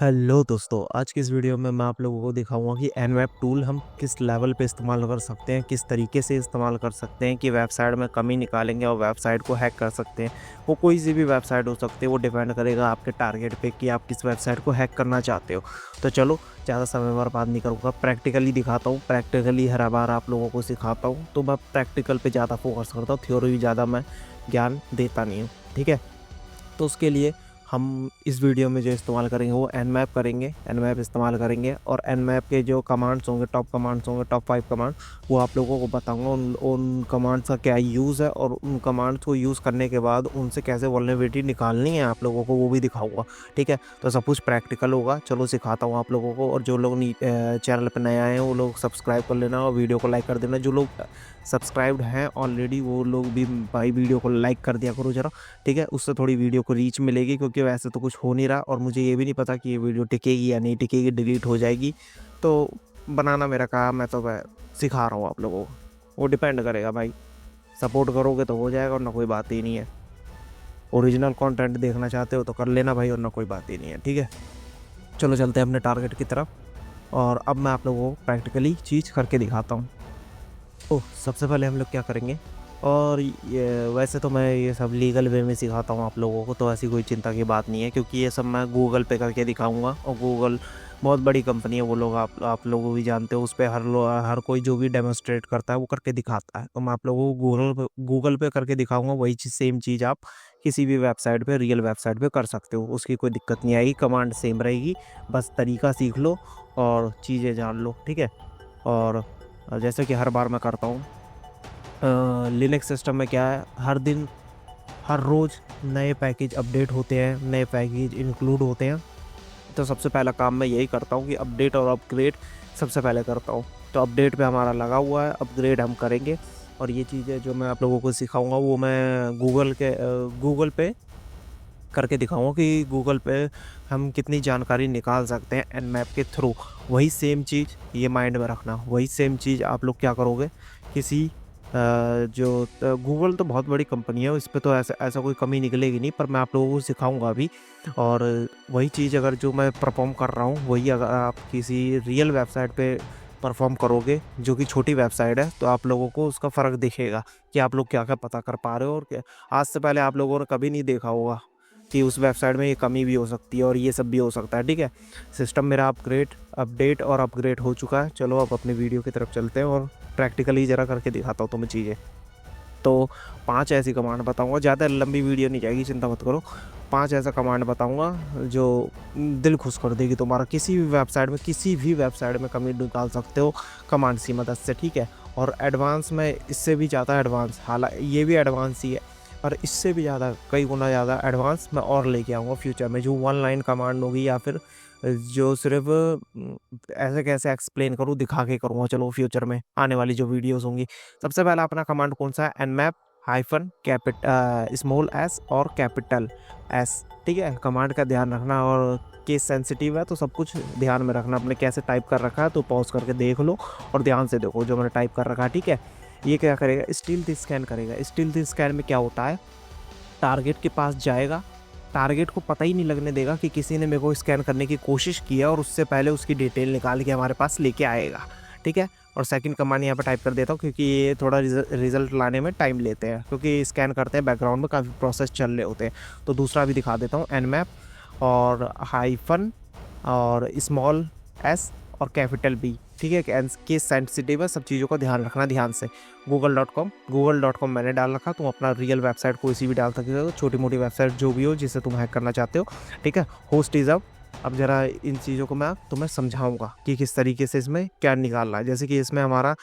Hello दोस्तों, आज की इस वीडियो में मैं आप लोगों को दिखाऊंगा कि एनवेब टूल हम किस लेवल पे इस्तेमाल कर सकते हैं, किस तरीके से इस्तेमाल कर सकते हैं कि वेबसाइट में कमी निकालेंगे और वेबसाइट को हैक कर सकते हैं। वो कोई सी भी वेबसाइट हो सकती है, वो डिपेंड करेगा आपके टारगेट पे कि आप किस वेबसाइट को हैक करना चाहते हो। तो चलो, ज़्यादा समय बर्बाद नहीं करूँगा, प्रैक्टिकली दिखाता हूँ। प्रैक्टिकली हर बार आप लोगों को सिखाता हूँ, तो मैं प्रैक्टिकल पर ज़्यादा फोकस करता हूँ, थ्योरी ज़्यादा मैं ज्ञान देता नहीं हूँ। ठीक है, तो उसके लिए हम इस वीडियो में जो इस्तेमाल करेंगे वो एनमैप करेंगे, एनमैप इस्तेमाल करेंगे। और एनमैप के जो कमांड्स होंगे, टॉप कमांड्स होंगे, टॉप 5 कमांड, वो आप लोगों को बताऊंगा। उन कमांड्स का क्या यूज़ है और उन कमांड्स को यूज़ करने के बाद उनसे कैसे वल्नरेबिलिटी निकालनी है आप लोगों को, वो भी दिखाऊंगा। ठीक है, तो सब कुछ प्रैक्टिकल होगा। चलो सिखाता हूँ आप लोगों को। और जो लोग चैनल पर नए आए हैं वो लोग सब्सक्राइब कर लेना और वीडियो को लाइक कर देना। जो लोग सब्सक्राइब्ड हैं ऑलरेडी वो लोग भी भाई वीडियो को लाइक कर दिया करो ज़रा। ठीक है, उससे थोड़ी वीडियो को रीच मिलेगी, क्योंकि वैसे तो कुछ हो नहीं रहा और मुझे ये भी नहीं पता कि ये वीडियो टिकेगी या नहीं टिकेगी, डिलीट हो जाएगी। तो बनाना मेरा काम है, तो मैं सिखा रहा हूँ आप लोगों को। वो डिपेंड करेगा भाई, सपोर्ट करोगे तो हो जाएगा, और ना कोई बात ही नहीं है। ओरिजिनल कंटेंट देखना चाहते हो तो कर लेना भाई, और ना कोई बात ही नहीं है। ठीक है, चलो चलते हैं अपने टारगेट की तरफ। और अब मैं आप लोगों को प्रैक्टिकली चीज़ करके दिखाता हूँ। तो सबसे पहले हम लोग क्या करेंगे, और ये वैसे तो मैं ये सब लीगल वे में सिखाता हूँ आप लोगों को, तो ऐसी कोई चिंता की बात नहीं है, क्योंकि ये सब मैं गूगल पे करके दिखाऊंगा। और गूगल बहुत बड़ी कंपनी है, वो लोग आप लोग भी जानते हो, उस पर हर कोई जो भी डेमोस्ट्रेट करता है वो करके दिखाता है। तो मैं आप लोगों को गूगल पे करके दिखाऊंगा। वही चीज़, सेम चीज़ आप किसी भी वेबसाइट पे, रियल वेबसाइट पे कर सकते हो, उसकी कोई दिक्कत नहीं आएगी। कमांड सेम रहेगी, बस तरीका सीख लो और चीज़ें जान लो। ठीक है, और जैसे कि हर बार मैं करता हूँ, लिनक्स सिस्टम में क्या है, हर दिन हर रोज़ नए पैकेज अपडेट होते हैं, नए पैकेज इंक्लूड होते हैं। तो सबसे पहला काम मैं यही करता हूँ कि अपडेट और अपग्रेड सबसे पहले करता हूँ। तो अपडेट पे हमारा लगा हुआ है, अपग्रेड हम करेंगे। और ये चीज़ें जो मैं आप लोगों को सिखाऊंगा वो मैं गूगल पे करके दिखाऊंगा कि गूगल पे हम कितनी जानकारी निकाल सकते हैं एनमैप के थ्रू। वही सेम चीज़ ये माइंड में रखना, वही सेम चीज़ आप लोग क्या करोगे, किसी गूगल तो बहुत बड़ी कंपनी है, इस पर तो ऐसा ऐसा कोई कमी निकलेगी नहीं, पर मैं आप लोगों को सिखाऊंगा अभी। और वही चीज़ अगर जो मैं परफॉर्म कर रहा हूँ वही अगर आप किसी रियल वेबसाइट पे परफॉर्म करोगे, जो कि छोटी वेबसाइट है, तो आप लोगों को उसका फ़र्क दिखेगा कि आप लोग क्या क्या पता कर पा रहे हो। और क्या आज से पहले आप लोगों ने कभी नहीं देखा होगा कि उस वेबसाइट में ये कमी भी हो सकती है और ये सब भी हो सकता है। ठीक है, सिस्टम मेरा अपडेट और अपग्रेड हो चुका है। चलो अब अपनी वीडियो की तरफ चलते हैं और प्रैक्टिकली ज़रा करके दिखाता हूँ तुम्हें चीज़ें। तो 5 ऐसी कमांड बताऊंगा, ज़्यादा लंबी वीडियो नहीं जाएगी, चिंता मत करो। 5 ऐसा कमांड बताऊंगा जो दिल खुश कर देगी तुम्हारा। किसी भी वेबसाइट में कमी निकाल सकते हो कमांड्स की मदद से। ठीक है, और एडवांस में इससे भी ज़्यादा एडवांस, हालांकि ये भी एडवांस ही है, और इससे भी ज़्यादा, कई गुना ज़्यादा एडवांस मैं और लेके आऊँगा फ्यूचर में, जो 1 लाइन कमांड होगी, या फिर जो सिर्फ ऐसे कैसे एक्सप्लेन करूँ, दिखा के करूँगा। चलो फ्यूचर में आने वाली जो वीडियोस होंगी। सबसे पहला अपना कमांड कौन सा है, एनमैप हाइफन स्मॉल एस और कैपिटल एस। ठीक है, कमांड का ध्यान रखना, और केस सेंसिटिव है तो सब कुछ ध्यान में रखना। अपने कैसे टाइप कर रखा है तो पॉज करके देख लो और ध्यान से देखो जो मैंने टाइप कर रखा है। ठीक है, ये क्या करेगा, स्टील्थ स्कैन करेगा। स्टील्थ स्कैन में क्या होता है, टारगेट के पास जाएगा, टारगेट को पता ही नहीं लगने देगा कि किसी ने मेरे को स्कैन करने की कोशिश की है, और उससे पहले उसकी डिटेल निकाल के हमारे पास लेके आएगा। ठीक है, और सेकंड कमांड यहाँ पे टाइप कर देता हूँ, क्योंकि ये थोड़ा रिजल्ट लाने में टाइम लेते हैं, क्योंकि स्कैन करते हैं बैकग्राउंड में काफ़ी प्रोसेस चल रहे होते हैं। तो दूसरा भी दिखा देता हूँ, एनमैप और हाइफन और स्मॉल एस और कैपिटल बी। ठीक है, केस सेंसिटिव है, सब चीज़ों का ध्यान रखना ध्यान से। गूगल.com मैंने डाल रखा, तुम अपना रियल वेबसाइट कोई सी भी डाल सकते हो, छोटी मोटी वेबसाइट जो भी हो जिसे तुम हैक करना चाहते हो। ठीक है, होस्ट इज़ अब ज़रा इन चीज़ों को मैं तुम्हें समझाऊंगा कि किस तरीके से इसमें क्या निकालना है। जैसे कि इसमें हमारा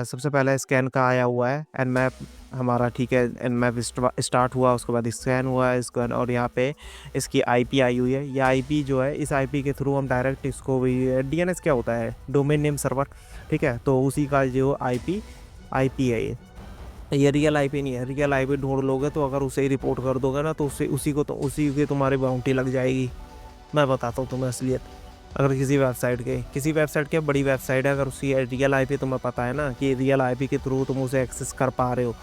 सबसे पहले स्कैन का आया हुआ है एनमैप हमारा। ठीक है, एनमैप स्टार्ट हुआ, उसके बाद स्कैन हुआ है इसको, और यहाँ पे इसकी आईपी आई हुई है। ये आईपी जो है, इस आईपी के थ्रू हम डायरेक्ट इसको भी, डीएनएस क्या होता है, डोमेन नेम सर्वर। ठीक है, तो उसी का जो आईपी है ये रियल आईपी नहीं है। रियल आईपी ढूंढ लोगे तो अगर उसे ही रिपोर्ट कर दोगे ना, तो उसी की तुम्हारी बाउंटी लग जाएगी। मैं बताता हूँ तुम्हें असलियत। अगर किसी वेबसाइट के बड़ी वेबसाइट है, अगर उसकी रियल आईपी तुम्हें पता है ना कि रियल आईपी के थ्रू तुम उसे एक्सेस कर पा रहे हो,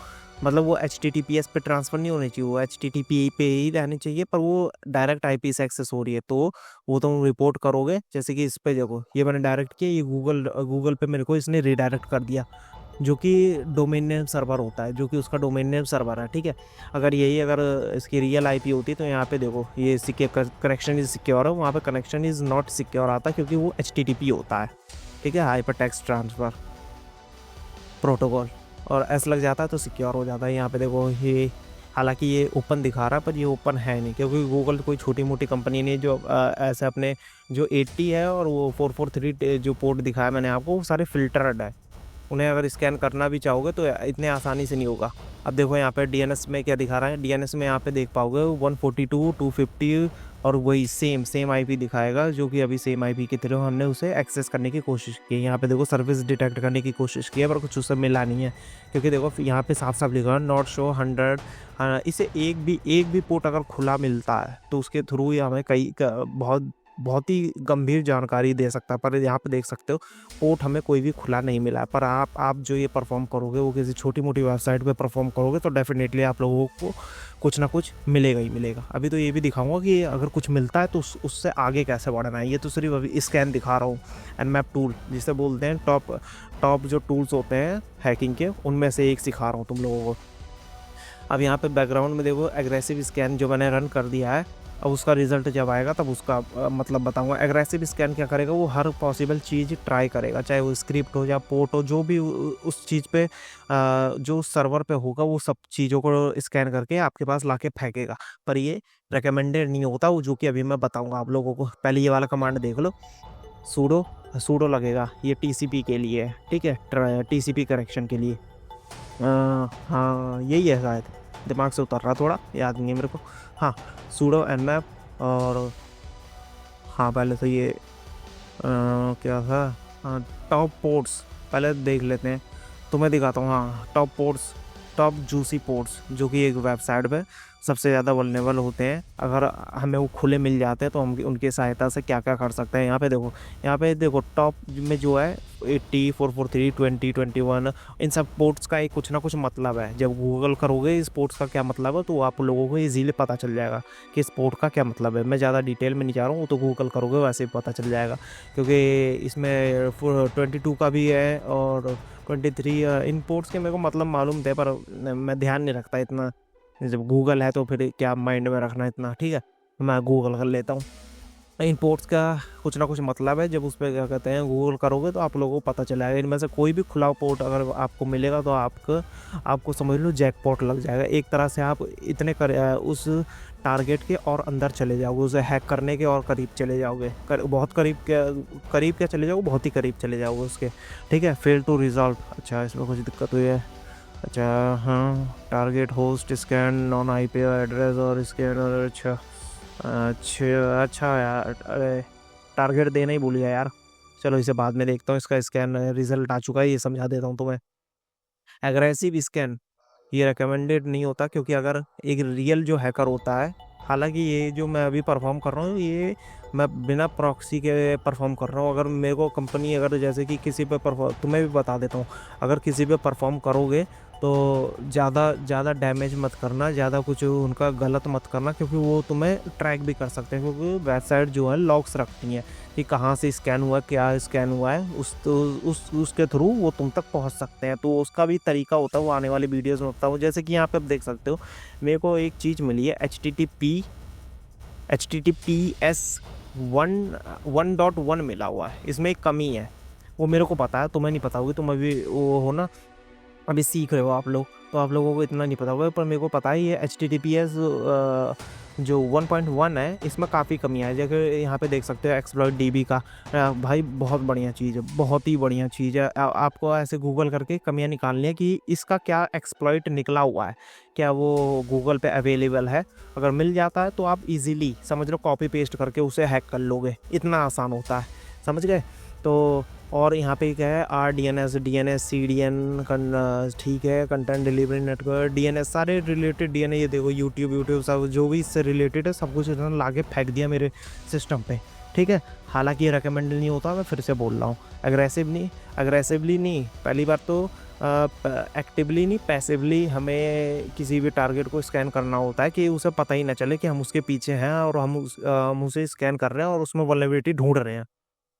मतलब वो HTTPS पे ट्रांसफ़र नहीं होनी चाहिए, वो HTTP पे ही रहनी चाहिए, पर वो डायरेक्ट आईपी से एक्सेस हो रही है, तो वो तुम रिपोर्ट करोगे। जैसे कि इस पे देखो, ये मैंने डायरेक्ट किया, ये गूगल पे मेरे को इसने रीडायरेक्ट कर दिया, जो कि डोमेन नेम सर्वर होता है, जो कि उसका डोमेन नेम सर्वर है, ठीक है। अगर इसकी रियल आईपी होती तो यहाँ पे देखो, ये कनेक्शन इज़ सिक्योर है, वहाँ पे कनेक्शन इज़ नॉट सिक्योर आता, क्योंकि वो HTTP होता है, ठीक है, हाइपर टेक्स्ट ट्रांसफ़र प्रोटोकॉल, और एस लग जाता है तो सिक्योर हो जाता है। यहाँ पे देखो, ये हालांकि ये ओपन दिखा रहा है, पर ये ओपन है नहीं, क्योंकि गूगल कोई छोटी मोटी कंपनी नहीं है जो ऐसे अपने जो 80 है और वो 443 जो पोर्ट दिखाया मैंने आपको, वो सारे फिल्टर्ड है। उन्हें अगर स्कैन करना भी चाहोगे तो इतने आसानी से नहीं होगा। अब देखो यहाँ पे डीएनएस में क्या दिखा रहा है, डीएनएस में यहाँ पे देख पाओगे 142 250 और वही सेम आईपी दिखाएगा, जो कि अभी सेम आईपी की तरह हमने उसे एक्सेस करने की कोशिश की है। यहाँ पे देखो सर्विस डिटेक्ट करने की कोशिश की है, पर कुछ उससे मिला नहीं है, क्योंकि देखो यहाँ पे साफ साफ लिखा है नॉट शो 100। इसे एक भी पोर्ट अगर खुला मिलता है तो उसके थ्रू ही हमें बहुत ही गंभीर जानकारी दे सकता है। पर यहाँ पे देख सकते हो पोर्ट हमें कोई भी खुला नहीं मिला है। पर आप जो ये परफॉर्म करोगे, वो किसी छोटी मोटी वेबसाइट पे परफॉर्म करोगे, तो डेफिनेटली आप लोगों को कुछ ना कुछ मिलेगा ही मिलेगा। अभी तो ये भी दिखाऊंगा कि अगर कुछ मिलता है तो उससे आगे कैसे बढ़ना है। ये तो सिर्फ अभी स्कैन दिखा रहा हूँ। एनमैप टूल जिसे बोलते हैं, टॉप जो टूल्स होते हैं हैकिंग के, उनमें से एक सिखा रहा हूँ तुम लोगों को। अब यहाँ पे बैकग्राउंड में देखो एग्रेसिव स्कैन जो मैंने रन कर दिया है, अब उसका रिजल्ट जब आएगा तब उसका मतलब बताऊंगा। एग्रेसिव स्कैन क्या करेगा, वो हर पॉसिबल चीज़ ट्राई करेगा, चाहे वो स्क्रिप्ट हो या पोर्ट हो, जो भी उस चीज़ पे जो सर्वर पे होगा, वो सब चीज़ों को स्कैन करके आपके पास लाके फेंकेगा। पर ये रिकमेंडेड नहीं होता, वो जो कि अभी मैं बताऊँगा आप लोगों को। पहले ये वाला कमांड देख लो, सूडो लगेगा, ये TCP के लिए है, ठीक है, TCP करेक्शन के लिए। हाँ यही है शायद, दिमाग से उतर रहा, थोड़ा याद नहीं है मेरे को। हाँ, सूडो nmap, और हाँ पहले तो ये क्या था, हाँ टॉप पोर्ट्स पहले देख लेते हैं, तुम्हें दिखाता हूँ। हाँ टॉप जूसी पोर्ट्स, जो कि एक वेबसाइट पे सबसे ज़्यादा वल्नरेबल होते हैं। अगर हमें वो खुले मिल जाते हैं तो हम उनकी सहायता से क्या क्या कर सकते हैं। यहाँ पे देखो टॉप में जो है 80 443 20 21, इन सब पोर्ट्स का एक कुछ ना कुछ मतलब है। जब गूगल करोगे इस पोर्ट्स का क्या मतलब है, तो आप लोगों को ईजीली पता चल जाएगा कि इस पोर्ट का क्या मतलब है। मैं ज़्यादा डिटेल में नहीं जा रहा हूँ, वो तो गूगल करोगे वैसे ही पता चल जाएगा, क्योंकि इसमें 22 का भी है और 23। इन पोर्ट्स के मेरे को मतलब मालूम थे, पर मैं ध्यान नहीं रखता इतना। जब गूगल है तो फिर क्या माइंड में रखना इतना, ठीक है, मैं गूगल कर लेता हूँ। इन पोर्ट्स का कुछ ना कुछ मतलब है, जब उस पर क्या कहते हैं गूगल करोगे तो आप लोगों को पता चलेगा। इनमें से कोई भी खुला पोर्ट अगर आपको मिलेगा तो आपको समझ लो जैकपॉट लग जाएगा। एक तरह से आप उस टारगेट के और अंदर चले जाओगे, उसे हैक करने के और करीब चले जाओगे, बहुत करीब क्या चले जाओगे, बहुत ही करीब चले जाओगे उसके, ठीक है। फेल टू रिजॉल्व, अच्छा इसमें कुछ दिक्कत हुई है, अच्छा हाँ, target host scan non IP address और स्कैनर, अच्छा यार, अरे टारगेट देना ही भूल गया यार। चलो इसे बाद में देखता हूँ, इसका स्कैन रिजल्ट आ चुका है, ये समझा देता हूँ तुम्हें। एग्रेसिव स्कैन ये रिकमेंडेड नहीं होता, क्योंकि अगर एक रियल जो हैकर होता है, हालांकि ये जो मैं अभी परफॉर्म कर रहा हूँ, ये मैं बिना प्रॉक्सी के परफॉर्म कर रहा हूँ। अगर मेरे को कंपनी अगर जैसे कि किसी पे तुम्हें भी बता देता हूँ, अगर किसी पे परफॉर्म करोगे तो ज़्यादा डैमेज मत करना, ज़्यादा कुछ उनका गलत मत करना, क्योंकि वो तुम्हें ट्रैक भी कर सकते हैं, क्योंकि वेबसाइट जो है लॉग्स रखती हैं कि कहाँ से स्कैन हुआ, क्या स्कैन हुआ है, उसके थ्रू वो तुम तक पहुँच सकते हैं। तो उसका भी तरीका होता है, वो आने वाली वीडियोज़ में बताऊँ। जैसे कि यहाँ पे आप देख सकते हो, मेरे को एक चीज़ मिली है, HTTPS 1.1 मिला हुआ है, इसमें एक कमी है, वो मेरे को पता है, तुम्हें नहीं पता होगी, तुम अभी वो हो ना, अभी सीख रहे हो आप लोग, तो आप लोगों को इतना नहीं पता होगा, पर मेरे को पता है ये HTTPS जो 1.1 है, इसमें काफ़ी कमियां है। जैसे यहाँ पे देख सकते हो एक्सप्लॉइट DB का, भाई बहुत बढ़िया चीज़ है, बहुत ही बढ़िया चीज़ है। आपको ऐसे गूगल करके कमियां निकालनी है कि इसका क्या एक्सप्लॉइट निकला हुआ है, क्या वो गूगल पे अवेलेबल है। अगर मिल जाता है तो आप इजीली समझ लो कॉपी पेस्ट करके उसे हैक कर लोगे, इतना आसान होता है, समझ गए। तो और यहाँ पे क्या है, RDNS DNS CDN ठीक है, कंटेंट डिलीवरी नेटवर्क DNS, सारे रिलेटेड DNS, ये देखो यूट्यूब सब जो भी इससे रिलेटेड है, सब कुछ इतना लाके फेंक दिया मेरे सिस्टम पे। ठीक है। हालाँकि ये रिकमेंड नहीं होता, मैं फिर से बोल रहा हूँ। एग्रेसिवली नहीं, पहली बात तो एक्टिवली नहीं, पैसिवली हमें किसी भी टारगेट को स्कैन करना होता है कि उसे पता ही ना चले कि हम उसके पीछे हैं और हम उसे स्कैन कर रहे हैं और उसमें वल्नरेबिलिटी ढूँढ रहे हैं।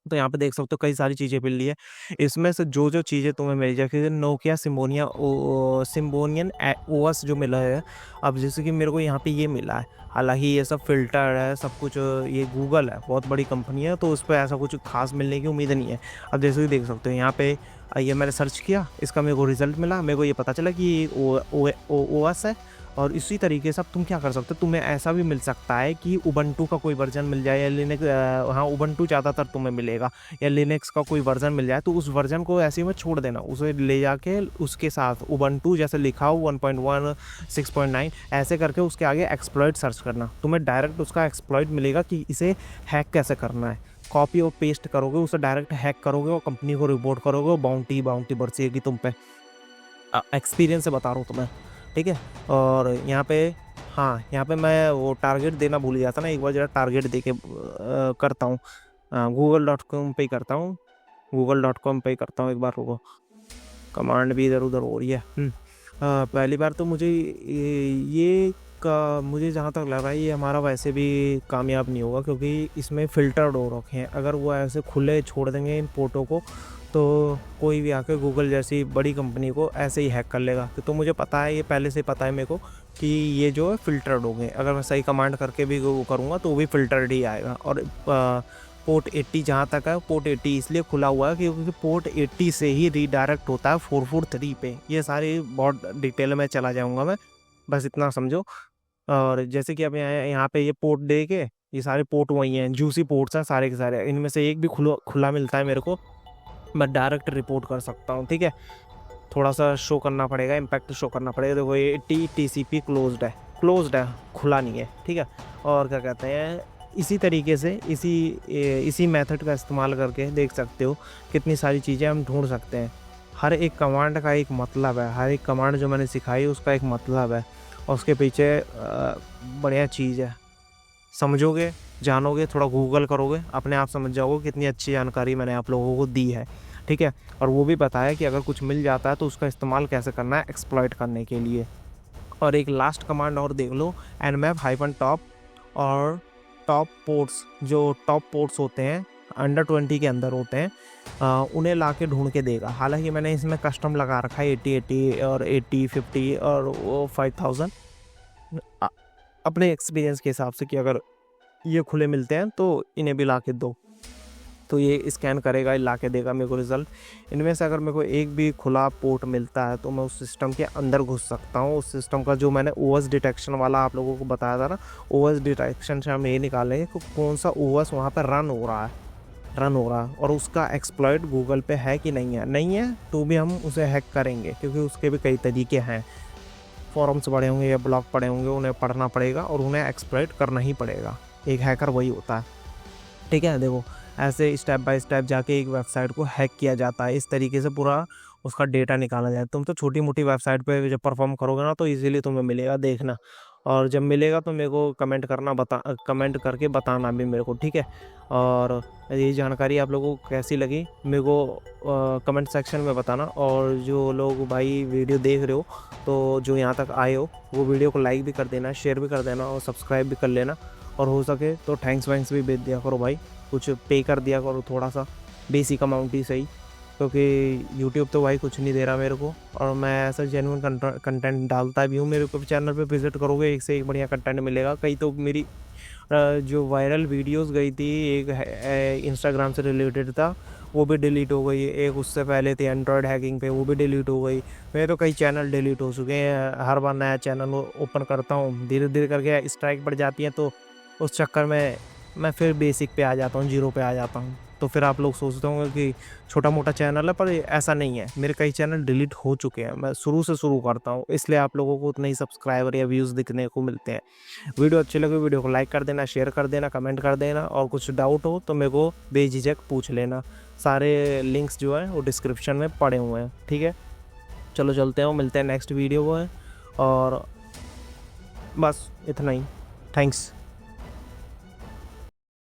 तो यहाँ पे देख सकते हो कई सारी चीज़ें मिल रही है। इसमें से जो-जो चीज़ें तुम्हें मिल जाए, जैसे नोकिया सिम्बोनियन ओएस जो मिला है, अब जैसे कि मेरे को यहाँ पे ये मिला है। हालाँकि ये सब फ़िल्टर है, सब कुछ ये गूगल है, बहुत बड़ी कंपनी है, तो उस पे ऐसा कुछ ख़ास मिलने की उम्मीद नहीं है। अब जैसे कि देख सकते हो यहाँ पे ये मैंने सर्च किया, इसका मेरे को रिज़ल्ट मिला, मेरे को ये पता चला कि ये ओएस है। और इसी तरीके से अब तुम क्या कर सकते हो, तुम्हें ऐसा भी मिल सकता है कि उबंटू का कोई वर्ज़न मिल जाए या हाँ, उबंटू ज़्यादातर तुम्हें मिलेगा, या लिनक्स का कोई वर्ज़न मिल जाए, तो उस वर्ज़न को ऐसे ही मत छोड़ देना, उसे ले जाके उसके साथ उबंटू जैसे लिखा हो 1.1, 6.9 ऐसे करके उसके आगे एक्सप्लॉइट सर्च करना, तुम्हें डायरेक्ट उसका एक्सप्लॉइट मिलेगा कि इसे हैक कैसे करना है। कॉपी और पेस्ट करोगे, उसे डायरेक्ट हैक करोगे और कंपनी को रिपोर्ट करोगे, बाउंटी बरसेगी तुम पे। एक्सपीरियंस से बता रहा हूँ तुम्हें, ठीक है। और यहाँ पे हाँ, यहाँ पे मैं वो टारगेट देना भूल गया था ना, एक बार ज़रा टारगेट दे के करता हूँ। google.com पे ही करता हूँ, google.com पे ही करता हूँ, एक बार रुको, कमांड भी इधर-उधर हो रही है। पहली बार तो मुझे ये का मुझे जहाँ तक लग रहा है ये हमारा वैसे भी कामयाब नहीं होगा, क्योंकि इसमें फ़िल्टर्ड हो रखे हैं। अगर वो ऐसे खुले छोड़ देंगे इन पोर्टों को, तो कोई भी आके गूगल जैसी बड़ी कंपनी को ऐसे ही हैक कर लेगा। तो मुझे पता है, ये पहले से पता है मेरे को कि ये जो है फ़िल्टर्ड होंगे। अगर मैं सही कमांड करके भी वो करूँगा तो वो भी फ़िल्टर्ड ही आएगा। और पोर्ट 80 जहाँ तक है, पोर्ट 80 इसलिए खुला हुआ है क्योंकि पोर्ट 80 से ही रीडायरेक्ट होता है 443 पे। ये सारी बहुत डिटेल में चला जाऊँगा मैं, बस इतना समझो। और जैसे कि अब यहाँ पे ये पोर्ट दे के, ये सारे पोर्ट वही हैं, जूसी पोर्ट्स हैं सारे के सारे। इनमें से एक भी खुला मिलता है मेरे को, मैं डायरेक्ट रिपोर्ट कर सकता हूँ, ठीक है। थोड़ा-सा शो करना पड़ेगा, इम्पैक्ट शो करना पड़ेगा। देखो ये टीसीपी क्लोज़्ड है, खुला नहीं है, ठीक है। और क्या कहते हैं, इसी तरीके से इसी मेथड का इस्तेमाल करके देख सकते हो कितनी सारी चीज़ें हम ढूँढ सकते हैं। हर एक कमांड का एक मतलब है, हर एक कमांड जो मैंने सिखाई उसका एक मतलब है और उसके पीछे बढ़िया चीज़ है। समझोगे, जानोगे, थोड़ा गूगल करोगे, अपने आप समझ जाओगे कितनी अच्छी जानकारी मैंने आप लोगों को दी है, ठीक है। और वो भी बताया कि अगर कुछ मिल जाता है तो उसका इस्तेमाल कैसे करना है एक्सप्लॉइट करने के लिए। और एक लास्ट कमांड और देख लो, nmap-top और टॉप पोर्ट्स होते हैं, अंडर 20 के अंदर होते हैं, उन्हें लाके ढूँढ के देगा। हालाँकि मैंने इसमें कस्टम लगा रखा है 80-80 और 80-50 और वो 5000 अपने एक्सपीरियंस के हिसाब से कि अगर ये खुले मिलते हैं तो इन्हें भी ला के दो, तो ये स्कैन करेगा, ला के देगा मेरे को रिज़ल्ट। इनमें से अगर मेरे को एक भी खुला पोर्ट मिलता है तो मैं उस सिस्टम के अंदर घुस सकता हूँ। उस सिस्टम का जो मैंने ओएस डिटेक्शन वाला आप लोगों को बताया था ना, ओएस डिटेक्शन से हम ये निकालेंगे कि कौन सा ओएस वहाँ पर रन हो रहा है और उसका एक्सप्लॉइट गूगल पे है कि नहीं है तो भी हम उसे हैक करेंगे, क्योंकि उसके भी कई तरीके हैं। फोरम्स पढ़े होंगे या ब्लॉग पढ़े होंगे, उन्हें पढ़ना पड़ेगा और उन्हें एक्सप्लॉइट करना ही पड़ेगा। एक हैकर वही होता है, ठीक है। देखो ऐसे स्टेप बाय स्टेप जाके एक वेबसाइट को हैक किया जाता है, इस तरीके से पूरा उसका डेटा निकाला जाए। तुम तो छोटी मोटी वेबसाइट पे जब परफॉर्म करोगे ना तो इजीली तुम्हें मिलेगा, देखना। और जब मिलेगा तो मेरे को कमेंट करके बताना भी मेरे को, ठीक है। और ये जानकारी आप लोगों को कैसी लगी मेरे को कमेंट सेक्शन में बताना। और जो लोग भाई वीडियो देख रहे हो, तो जो यहाँ तक आए हो, वो वीडियो को लाइक भी कर देना, शेयर भी कर देना और सब्सक्राइब भी कर लेना। और हो सके तो थैंक्स वैंक्स भी भेज दिया करो भाई, कुछ पे कर दिया करो, थोड़ा सा बेसिक अमाउंट ही सही, क्योंकि यूट्यूब तो भाई कुछ नहीं दे रहा मेरे को। और मैं ऐसा जेन्युइन कंटेंट डालता भी हूँ। मेरे यूट्यूब चैनल पे विजिट करोगे, एक से एक बढ़िया कंटेंट मिलेगा। कई तो मेरी जो वायरल वीडियोस गई थी, एक इंस्टाग्राम से रिलेटेड था, वो भी डिलीट हो गई। एक उससे पहले थी एंड्रॉयड हैकिंग पे, वो भी डिलीट हो गई। मेरे तो कई चैनल डिलीट हो चुके हैं। हर बार नया चैनल ओपन करता हूँ, धीरे धीरे करके स्ट्राइक बढ़ जाती है, तो उस चक्कर में मैं फिर बेसिक पे आ जाता हूँ, जीरो पे आ जाता हूँ। तो फिर आप लोग सोचते होंगे कि छोटा मोटा चैनल है, पर ऐसा नहीं है। मेरे कई चैनल डिलीट हो चुके हैं, मैं शुरू से शुरू करता हूँ, इसलिए आप लोगों को उतने ही सब्सक्राइबर या व्यूज़ दिखने को मिलते हैं। वीडियो अच्छी लगे वीडियो को लाइक कर देना, शेयर कर देना, कमेंट कर देना। और कुछ डाउट हो तो मेरे को बेझिझक पूछ लेना। सारे लिंक्स जो हैं वो डिस्क्रिप्शन में पड़े हुए हैं, ठीक है। चलो चलते हैं, मिलते हैं नेक्स्ट वीडियो में। और बस इतना ही, थैंक्स।